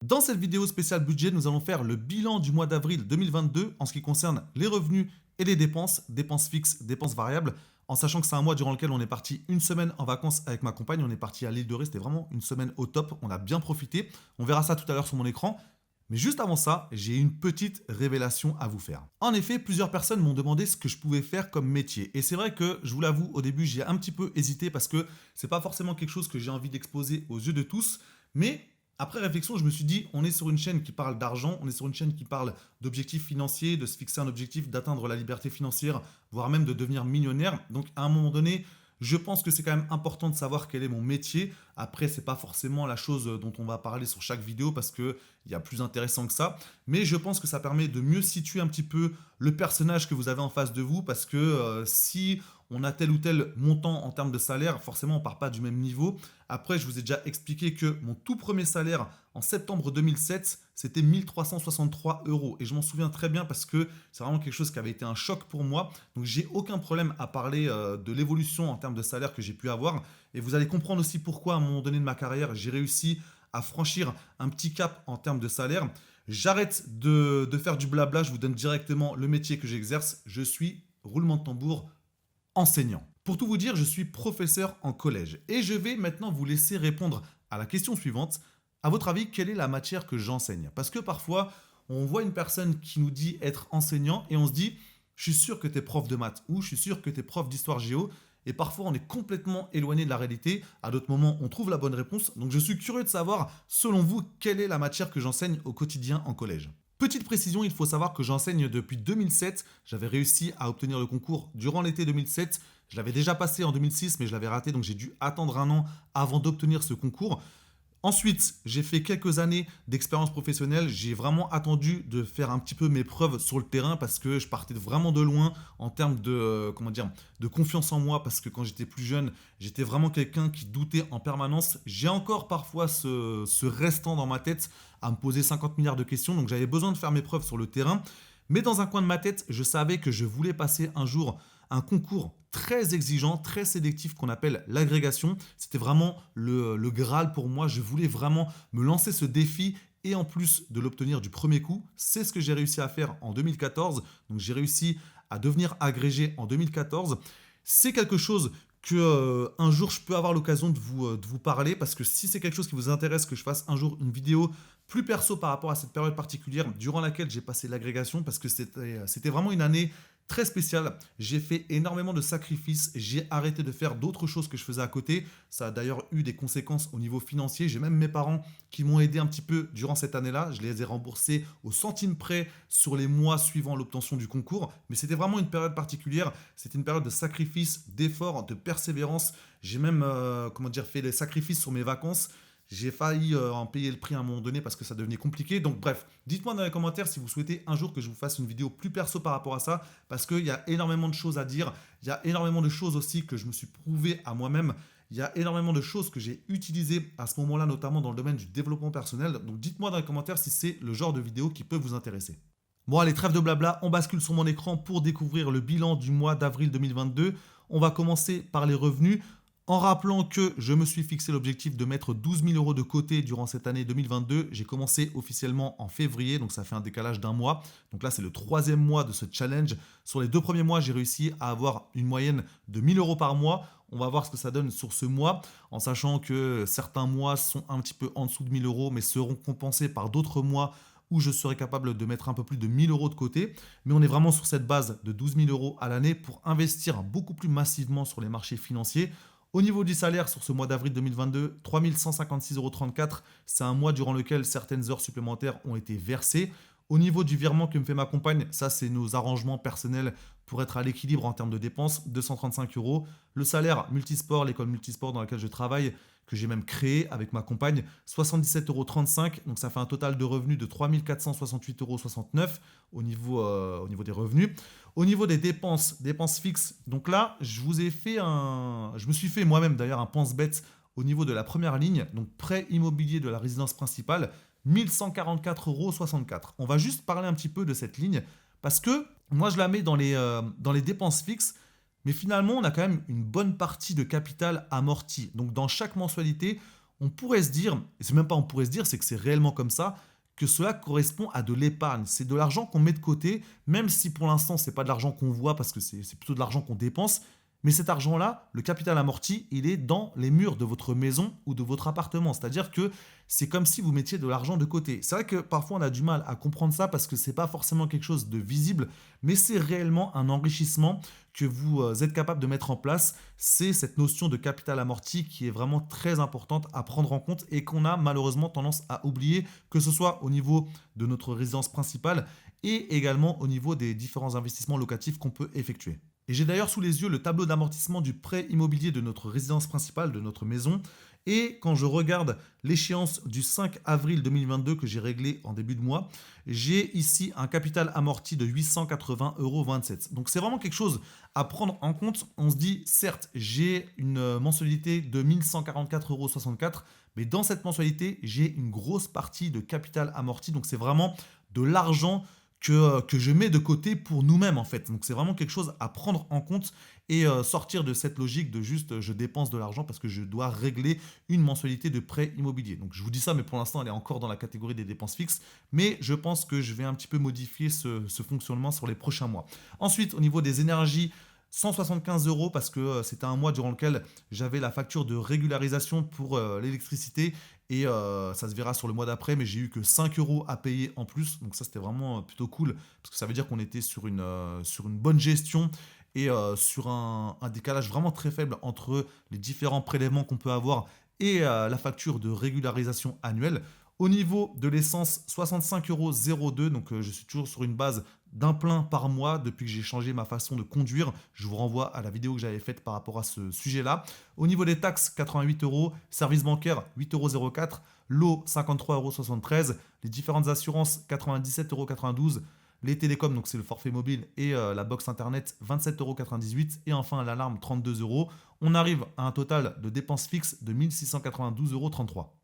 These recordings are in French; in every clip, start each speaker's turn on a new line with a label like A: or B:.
A: Dans cette vidéo spéciale budget, nous allons faire le bilan du mois d'avril 2022 en ce qui concerne les revenus et les dépenses, dépenses fixes, dépenses variables, en sachant que c'est un mois durant lequel on est parti une semaine en vacances avec ma compagne, on est parti à l'île de Ré, c'était vraiment une semaine au top, on a bien profité, on verra ça tout à l'heure sur mon écran. Mais juste avant ça, j'ai une petite révélation à vous faire. En effet, plusieurs personnes m'ont demandé ce que je pouvais faire comme métier. Et c'est vrai que, je vous l'avoue, au début, j'ai un petit peu hésité parce que c'est pas forcément quelque chose que j'ai envie d'exposer aux yeux de tous. Mais après réflexion, je me suis dit, on est sur une chaîne qui parle d'argent, on est sur une chaîne qui parle d'objectifs financiers, de se fixer un objectif, d'atteindre la liberté financière, voire même de devenir millionnaire. Donc à un moment donné, je pense que c'est quand même important de savoir quel est mon métier. Après, c'est pas forcément la chose dont on va parler sur chaque vidéo parce que il y a plus intéressant que ça. Mais je pense que ça permet de mieux situer un petit peu le personnage que vous avez en face de vous parce que si on a tel ou tel montant en termes de salaire, forcément on part pas du même niveau. Après, je vous ai déjà expliqué que mon tout premier salaire en septembre 2007, c'était 1363 euros. Et je m'en souviens très bien parce que c'est vraiment quelque chose qui avait été un choc pour moi. Donc, j'ai aucun problème à parler de l'évolution en termes de salaire que j'ai pu avoir. Et vous allez comprendre aussi pourquoi, à un moment donné de ma carrière, j'ai réussi à franchir un petit cap en termes de salaire. J'arrête de faire du blabla, je vous donne directement le métier que j'exerce. Je suis, roulement de tambour, enseignant. Pour tout vous dire, je suis professeur en collège et je vais maintenant vous laisser répondre à la question suivante. À votre avis, quelle est la matière que j'enseigne? Parce que parfois, on voit une personne qui nous dit être enseignant et on se dit, je suis sûr que tu es prof de maths ou je suis sûr que tu es prof d'histoire géo. Et parfois, on est complètement éloigné de la réalité. À d'autres moments, on trouve la bonne réponse. Donc, je suis curieux de savoir, selon vous, quelle est la matière que j'enseigne au quotidien en collège. Petite précision, il faut savoir que j'enseigne depuis 2007. J'avais réussi à obtenir le concours durant l'été 2007. Je l'avais déjà passé en 2006, mais je l'avais raté, donc j'ai dû attendre un an avant d'obtenir ce concours. Ensuite, j'ai fait quelques années d'expérience professionnelle. J'ai vraiment attendu de faire un petit peu mes preuves sur le terrain parce que je partais vraiment de loin en termes de, comment dire, de confiance en moi. Parce que quand j'étais plus jeune, j'étais vraiment quelqu'un qui doutait en permanence. J'ai encore parfois ce restant dans ma tête à me poser 50 milliards de questions. Donc j'avais besoin de faire mes preuves sur le terrain. Mais dans un coin de ma tête, je savais que je voulais passer un jour un concours très exigeant, très sélectif qu'on appelle l'agrégation. C'était vraiment le Graal pour moi. Je voulais vraiment me lancer ce défi et en plus de l'obtenir du premier coup. C'est ce que j'ai réussi à faire en 2014. Donc j'ai réussi à devenir agrégé en 2014. C'est quelque chose que un jour je peux avoir l'occasion de vous parler parce que si c'est quelque chose qui vous intéresse que je fasse un jour une vidéo plus perso par rapport à cette période particulière durant laquelle j'ai passé l'agrégation parce que c'était vraiment une année très spéciale. J'ai fait énormément de sacrifices, j'ai arrêté de faire d'autres choses que je faisais à côté. Ça a d'ailleurs eu des conséquences au niveau financier. J'ai même mes parents qui m'ont aidé un petit peu durant cette année-là. Je les ai remboursés au centime près sur les mois suivant l'obtention du concours. Mais c'était vraiment une période particulière. C'était une période de sacrifice, d'effort, de persévérance. J'ai même comment dire, fait des sacrifices sur mes vacances. J'ai failli en payer le prix à un moment donné parce que ça devenait compliqué. Donc bref, dites-moi dans les commentaires si vous souhaitez un jour que je vous fasse une vidéo plus perso par rapport à ça, parce qu'il y a énormément de choses à dire. Il y a énormément de choses aussi que je me suis prouvé à moi-même. Il y a énormément de choses que j'ai utilisées à ce moment-là, notamment dans le domaine du développement personnel. Donc dites-moi dans les commentaires si c'est le genre de vidéo qui peut vous intéresser. Bon allez, trêve de blabla, on bascule sur mon écran pour découvrir le bilan du mois d'avril 2022. On va commencer par les revenus. En rappelant que je me suis fixé l'objectif de mettre 12 000 euros de côté durant cette année 2022, j'ai commencé officiellement en février, donc ça fait un décalage d'un mois. Donc là, c'est le troisième mois de ce challenge. Sur les 2 premiers mois, j'ai réussi à avoir une moyenne de 1 000 euros par mois. On va voir ce que ça donne sur ce mois, en sachant que certains mois sont un petit peu en dessous de 1 000 euros, mais seront compensés par d'autres mois où je serai capable de mettre un peu plus de 1 000 euros de côté. Mais on est vraiment sur cette base de 12 000 euros à l'année pour investir beaucoup plus massivement sur les marchés financiers. Au niveau du salaire, sur ce mois d'avril 2022, 3 156,34 euros. C'est un mois durant lequel certaines heures supplémentaires ont été versées. Au niveau du virement que me fait ma compagne, ça c'est nos arrangements personnels pour être à l'équilibre en termes de dépenses, 235 euros. Le salaire multisport, l'école multisport dans laquelle je travaille, que j'ai même créé avec ma compagne, 77,35 euros. Donc ça fait un total de revenus de 3 468,69 euros au niveau des revenus. Au niveau des dépenses, dépenses fixes, donc là, je me suis fait moi-même d'ailleurs un pense-bête au niveau de la première ligne, donc prêt immobilier de la résidence principale, 1144,64 euros. On va juste parler un petit peu de cette ligne parce que moi, je la mets dans les dépenses fixes, mais finalement, on a quand même une bonne partie de capital amorti. Donc, dans chaque mensualité, On pourrait se dire, et c'est même pas on pourrait se dire, c'est que c'est réellement comme ça, que cela correspond à de l'épargne. C'est de l'argent qu'on met de côté, même si pour l'instant, c'est pas de l'argent qu'on voit parce que c'est plutôt de l'argent qu'on dépense. Mais cet argent-là, le capital amorti, il est dans les murs de votre maison ou de votre appartement. C'est-à-dire que c'est comme si vous mettiez de l'argent de côté. C'est vrai que parfois on a du mal à comprendre ça parce que c'est pas forcément quelque chose de visible, mais c'est réellement un enrichissement que vous êtes capable de mettre en place. C'est cette notion de capital amorti qui est vraiment très importante à prendre en compte et qu'on a malheureusement tendance à oublier, que ce soit au niveau de notre résidence principale et également au niveau des différents investissements locatifs qu'on peut effectuer. Et j'ai d'ailleurs sous les yeux le tableau d'amortissement du prêt immobilier de notre résidence principale, de notre maison. Et quand je regarde l'échéance du 5 avril 2022 que j'ai réglé en début de mois, j'ai ici un capital amorti de 880,27 euros. Donc c'est vraiment quelque chose à prendre en compte. On se dit, certes, j'ai une mensualité de 1144,64 euros, mais dans cette mensualité, j'ai une grosse partie de capital amorti. Donc c'est vraiment de l'argent que je mets de côté pour nous-mêmes en fait. Donc c'est vraiment quelque chose à prendre en compte et sortir de cette logique de juste je dépense de l'argent parce que je dois régler une mensualité de prêt immobilier. Donc je vous dis ça, mais pour l'instant elle est encore dans la catégorie des dépenses fixes, mais je pense que je vais un petit peu modifier ce fonctionnement sur les prochains mois. Ensuite, au niveau des énergies, 175 euros parce que c'était un mois durant lequel j'avais la facture de régularisation pour l'électricité et ça se verra sur le mois d'après, mais j'ai eu que 5 euros à payer en plus. Donc ça, c'était vraiment plutôt cool parce que ça veut dire qu'on était sur une bonne gestion et sur un décalage vraiment très faible entre les différents prélèvements qu'on peut avoir et la facture de régularisation annuelle. Au niveau de l'essence, 65,02 €. Donc je suis toujours sur une base d'un plein par mois depuis que j'ai changé ma façon de conduire. Je vous renvoie à la vidéo que j'avais faite par rapport à ce sujet-là. Au niveau des taxes, 88 euros. Service bancaire, 8,04 €. L'eau, 53,73 €. Les différentes assurances, 97,92 €. Les télécoms, donc c'est le forfait mobile et la box internet, 27,98 €. Et enfin l'alarme, 32 euros. On arrive à un total de dépenses fixes de 1692,33 €.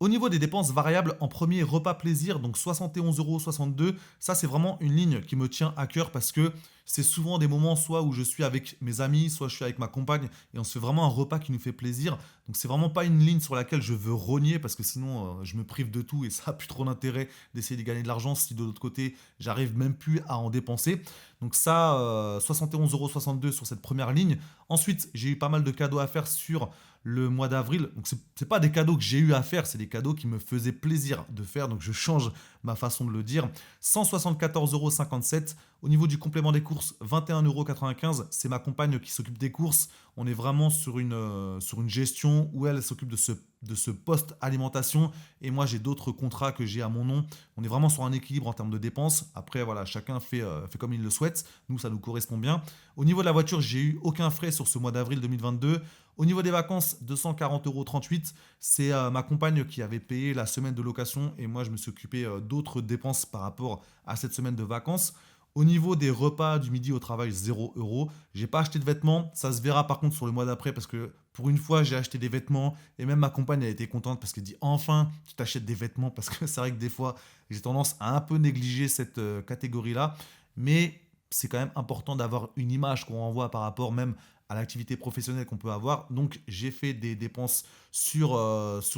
A: Au niveau des dépenses variables, en premier, repas plaisir, donc 71,62 €. Ça, c'est vraiment une ligne qui me tient à cœur parce que c'est souvent des moments soit où je suis avec mes amis, soit je suis avec ma compagne et on se fait vraiment un repas qui nous fait plaisir. Donc, c'est vraiment pas une ligne sur laquelle je veux rogner parce que sinon, je me prive de tout et ça n'a plus trop d'intérêt d'essayer de gagner de l'argent si de l'autre côté, j'arrive même plus à en dépenser. Donc, ça, 71,62 € sur cette première ligne. Ensuite, j'ai eu pas mal de cadeaux à faire sur le mois d'avril. Donc, c'est pas des cadeaux que j'ai eu à faire, c'est des cadeaux qui me faisaient plaisir de faire. Donc, je change ma façon de le dire. 174,57 €. Au niveau du complément des courses, 21,95 €. C'est ma compagne qui s'occupe des courses. On est vraiment sur une gestion où elle s'occupe de ce poste alimentation et moi j'ai d'autres contrats que j'ai à mon nom. On est vraiment sur un équilibre en termes de dépenses. Après voilà, chacun fait comme il le souhaite. Nous ça nous correspond bien. Au niveau de la voiture, j'ai eu aucun frais sur ce mois d'avril 2022. Au niveau des vacances, 240,38 €. C'est ma compagne qui avait payé la semaine de location et moi je me suis occupé d'autres dépenses par rapport à cette semaine de vacances. Au niveau des repas du midi au travail, 0 euros. J'ai pas acheté de vêtements. Ça se verra par contre sur le mois d'après parce que pour une fois, j'ai acheté des vêtements et même ma compagne a été contente parce qu'elle dit enfin, tu t'achètes des vêtements parce que c'est vrai que des fois, j'ai tendance à un peu négliger cette catégorie-là. Mais c'est quand même important d'avoir une image qu'on renvoie par rapport même à l'activité professionnelle qu'on peut avoir. Donc, j'ai fait des dépenses sur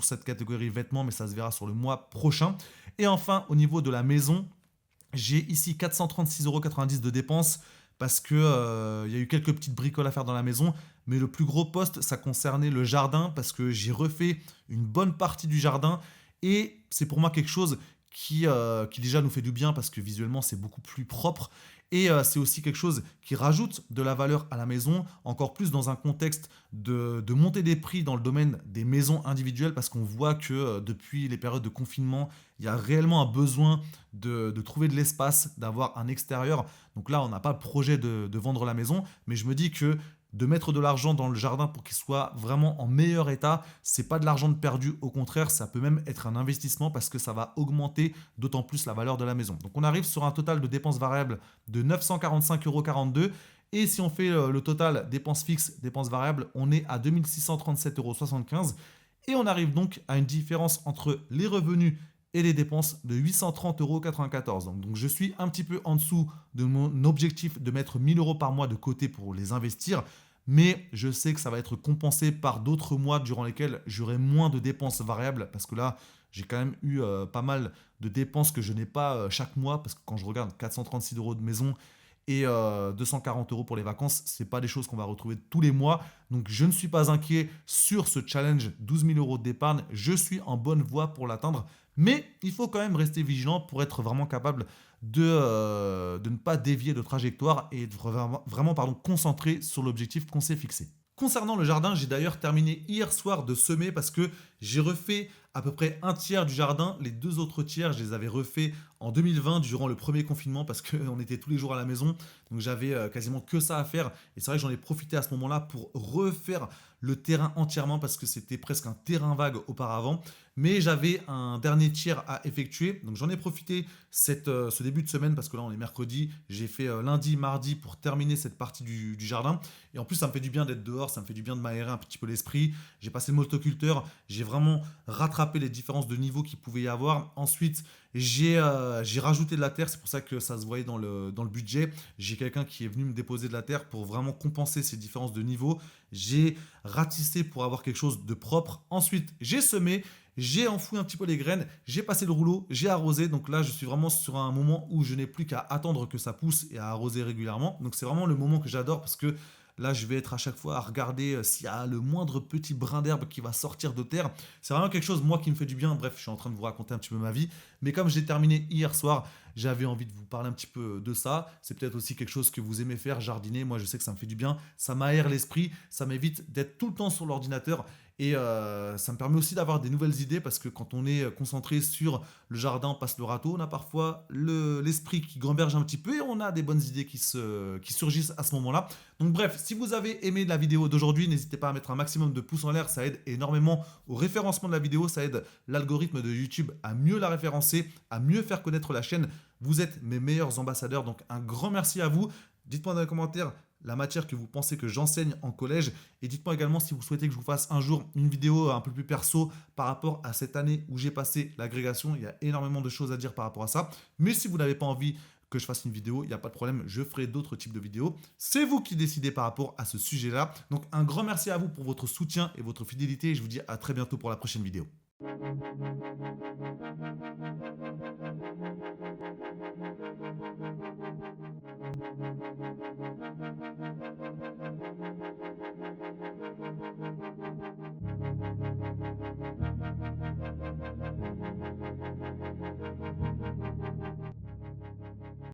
A: cette catégorie vêtements, mais ça se verra sur le mois prochain. Et enfin, au niveau de la maison, j'ai ici 436,90 € de dépenses parce que il y a eu quelques petites bricoles à faire dans la maison. Mais le plus gros poste, ça concernait le jardin parce que j'ai refait une bonne partie du jardin. Et c'est pour moi quelque chose qui déjà nous fait du bien parce que visuellement, c'est beaucoup plus propre. Et c'est aussi quelque chose qui rajoute de la valeur à la maison, encore plus dans un contexte de montée des prix dans le domaine des maisons individuelles, parce qu'on voit que depuis les périodes de confinement, il y a réellement un besoin de trouver de l'espace, d'avoir un extérieur. Donc là, on n'a pas le projet de vendre la maison, mais je me dis que de mettre de l'argent dans le jardin pour qu'il soit vraiment en meilleur état, c'est pas de l'argent de perdu, au contraire, ça peut même être un investissement parce que ça va augmenter d'autant plus la valeur de la maison. Donc on arrive sur un total de dépenses variables de 945,42 €. Et si on fait le total dépenses fixes, dépenses variables, on est à 2637,75 €. Et on arrive donc à une différence entre les revenus et les dépenses de 830,94 €. Donc je suis un petit peu en dessous de mon objectif de mettre 1000 € par mois de côté pour les investir. mais je sais que ça va être compensé par d'autres mois durant lesquels j'aurai moins de dépenses variables parce que là, j'ai quand même eu pas mal de dépenses que je n'ai pas chaque mois parce que quand je regarde 436 euros de maison et 240 euros pour les vacances, c'est pas des choses qu'on va retrouver tous les mois. Donc je ne suis pas inquiet sur ce challenge 12 000 euros d'épargne. Je suis en bonne voie pour l'atteindre. Mais il faut quand même rester vigilant pour être vraiment capable de ne pas dévier de trajectoire et être vraiment pardon, concentré sur l'objectif qu'on s'est fixé. Concernant le jardin, j'ai d'ailleurs terminé hier soir de semer parce que j'ai refait à peu près un tiers du jardin. Les deux autres tiers, je les avais refaits en 2020 durant le premier confinement parce qu'on était tous les jours à la maison. Donc j'avais quasiment que ça à faire. Et c'est vrai que j'en ai profité à ce moment-là pour refaire le terrain entièrement parce que c'était presque un terrain vague auparavant. Mais j'avais un dernier tiers à effectuer. Donc j'en ai profité ce début de semaine parce que là on est mercredi. J'ai fait lundi, mardi pour terminer cette partie du jardin. Et en plus ça me fait du bien d'être dehors, ça me fait du bien de m'aérer un petit peu l'esprit. J'ai passé le motoculteur, j'ai vraiment rattrapé les différences de niveau qu'il pouvait y avoir. Ensuite, j'ai rajouté de la terre, c'est pour ça que ça se voyait dans le budget. J'ai quelqu'un qui est venu me déposer de la terre pour vraiment compenser ces différences de niveau. J'ai ratissé pour avoir quelque chose de propre. Ensuite, j'ai semé, j'ai enfoui un petit peu les graines, j'ai passé le rouleau, j'ai arrosé. Donc là, je suis vraiment sur un moment où je n'ai plus qu'à attendre que ça pousse et à arroser régulièrement. Donc c'est vraiment le moment que j'adore parce que là, je vais être à chaque fois à regarder s'il y a le moindre petit brin d'herbe qui va sortir de terre. C'est vraiment quelque chose, moi, qui me fait du bien. Bref, je suis en train de vous raconter un petit peu ma vie. Mais comme j'ai terminé hier soir, j'avais envie de vous parler un petit peu de ça. C'est peut-être aussi quelque chose que vous aimez faire, jardiner. Moi, je sais que ça me fait du bien. Ça m'aère l'esprit. Ça m'évite d'être tout le temps sur l'ordinateur. Et ça me permet aussi d'avoir des nouvelles idées parce que quand on est concentré sur le jardin, on passe le râteau, on a parfois l'esprit qui gamberge un petit peu et on a des bonnes idées qui surgissent à ce moment-là. Donc bref, si vous avez aimé la vidéo d'aujourd'hui, n'hésitez pas à mettre un maximum de pouces en l'air, ça aide énormément au référencement de la vidéo, ça aide l'algorithme de YouTube à mieux la référencer, à mieux faire connaître la chaîne. Vous êtes mes meilleurs ambassadeurs, donc un grand merci à vous. Dites-moi dans les commentaires la matière que vous pensez que j'enseigne en collège et dites-moi également si vous souhaitez que je vous fasse un jour une vidéo un peu plus perso par rapport à cette année où j'ai passé l'agrégation. Il y a énormément de choses à dire par rapport à ça. Mais si vous n'avez pas envie que je fasse une vidéo, il n'y a pas de problème, je ferai d'autres types de vidéos. C'est vous qui décidez par rapport à ce sujet-là. Donc un grand merci à vous pour votre soutien et votre fidélité et je vous dis à très bientôt pour la prochaine vidéo.